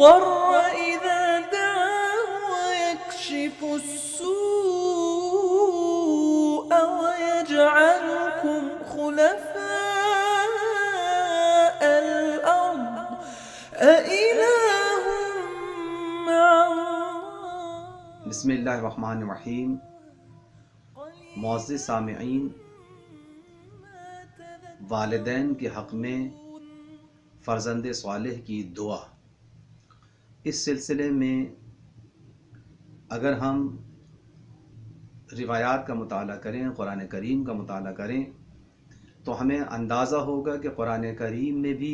المضطر إذا دعاه ويكشف السوء ويجعلكم خلفاء الأرض أإله مع الله. بسم اللہ الرحمن الرحیم. معزز سامعین، والدین کے حق میں فرزند صالح کی دعا، اس سلسلے میں اگر ہم روایات کا مطالعہ کریں، قرآن کریم کا مطالعہ کریں، تو ہمیں اندازہ ہوگا کہ قرآن کریم میں بھی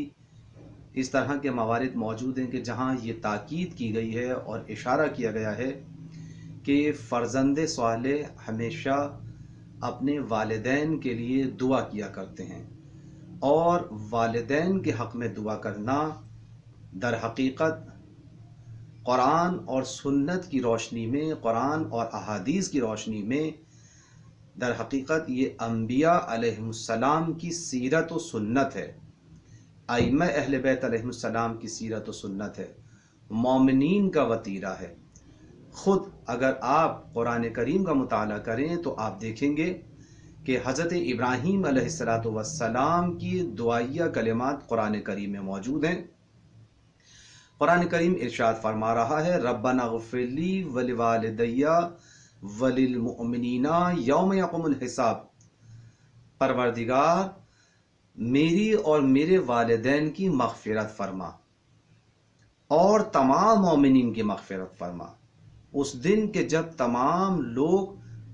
اس طرح کے موارد موجود ہیں کہ جہاں یہ تاکید کی گئی ہے اور اشارہ کیا گیا ہے کہ فرزند صالح ہمیشہ اپنے والدین کے لیے دعا کیا کرتے ہیں، اور والدین کے حق میں دعا کرنا در حقیقت قرآن اور سنت کی روشنی میں، قرآن اور احادیث کی روشنی میں در حقیقت یہ انبیاء علیہم السلام کی سیرت و سنت ہے، ائمہ اہل بیت علیہم السلام کی سیرت و سنت ہے، مومنین کا وتیرہ ہے۔ خود اگر آپ قرآن کریم کا مطالعہ کریں تو آپ دیکھیں گے کہ حضرت ابراہیم علیہ السلام کی دعائیہ کلمات قرآن کریم میں موجود ہیں۔ قرآن کریم ارشاد فرما رہا ہے، ربنا اغفر لی ولوالدی وللمؤمنین یوم یقوم الحساب، پروردگار میری اور میرے والدین کی مغفرت فرما اور تمام مومنین کی مغفرت فرما اس دن کے جب تمام لوگ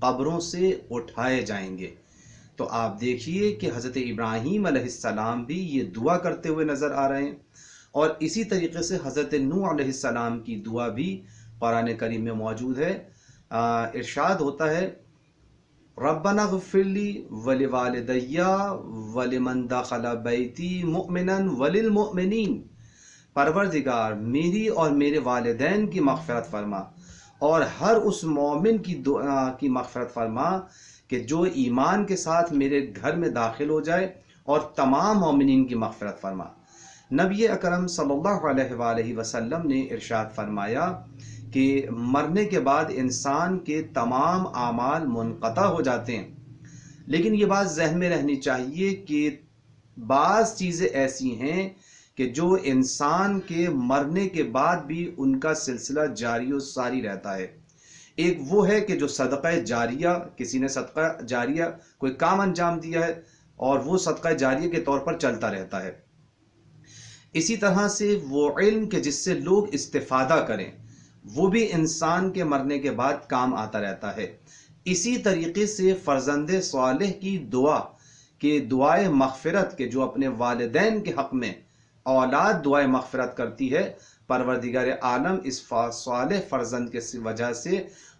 قبروں سے اٹھائے جائیں گے۔ تو آپ دیکھیے کہ حضرت ابراہیم علیہ السلام بھی یہ دعا کرتے ہوئے نظر آ رہے ہیں، اور اسی طریقے سے حضرت نوح علیہ السلام کی دعا بھی قرآن کریم میں موجود ہے۔ ارشاد ہوتا ہے، ربنا اغفر لی ولوالدی ولمن دخل بیتی مؤمنا وللمؤمنین، پروردگار میری اور میرے والدین کی مغفرت فرما اور ہر اس مومن کی مغفرت فرما کہ جو ایمان کے ساتھ میرے گھر میں داخل ہو جائے، اور تمام مومنین کی مغفرت فرما۔ نبی اکرم صلی اللہ علیہ وآلہ وسلم نے ارشاد فرمایا کہ مرنے کے بعد انسان کے تمام اعمال منقطع ہو جاتے ہیں، لیکن یہ بات ذہن میں رہنی چاہیے کہ بعض چیزیں ایسی ہیں کہ جو انسان کے مرنے کے بعد بھی ان کا سلسلہ جاری و ساری رہتا ہے۔ ایک وہ ہے کہ جو صدقہ جاریہ، کسی نے صدقہ جاریہ کوئی کام انجام دیا ہے اور وہ صدقہ جاریہ کے طور پر چلتا رہتا ہے۔ اسی طرح سے وہ علم کہ جس سے لوگ استفادہ کریں، وہ بھی انسان کے مرنے کے بعد کام آتا رہتا ہے۔ اسی طریقے سے فرزند صالح کی دعا کہ دعائے مغفرت کے جو اپنے والدین کے حق میں اولاد دعائے مغفرت کرتی ہے، پروردگار عالم اس صالح فرزند کے وجہ سے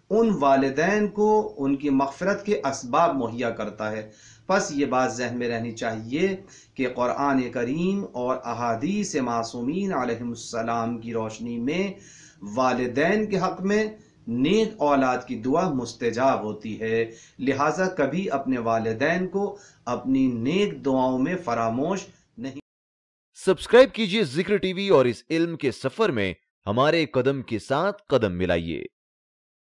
ان والدین کو ان کی مغفرت کے اسباب مہیا کرتا ہے۔ پس یہ بات ذہن میں رہنی چاہیے کہ قرآن کریم اور احادیث معصومین علیہم السلام کی روشنی میں والدین کے حق میں نیک اولاد کی دعا مستجاب ہوتی ہے، لہٰذا کبھی اپنے والدین کو اپنی نیک دعاؤں میں فراموش نہیں۔ سبسکرائب کیجئے ذکر ٹی وی اور اس علم کے سفر میں ہمارے قدم کے ساتھ قدم ملائیے۔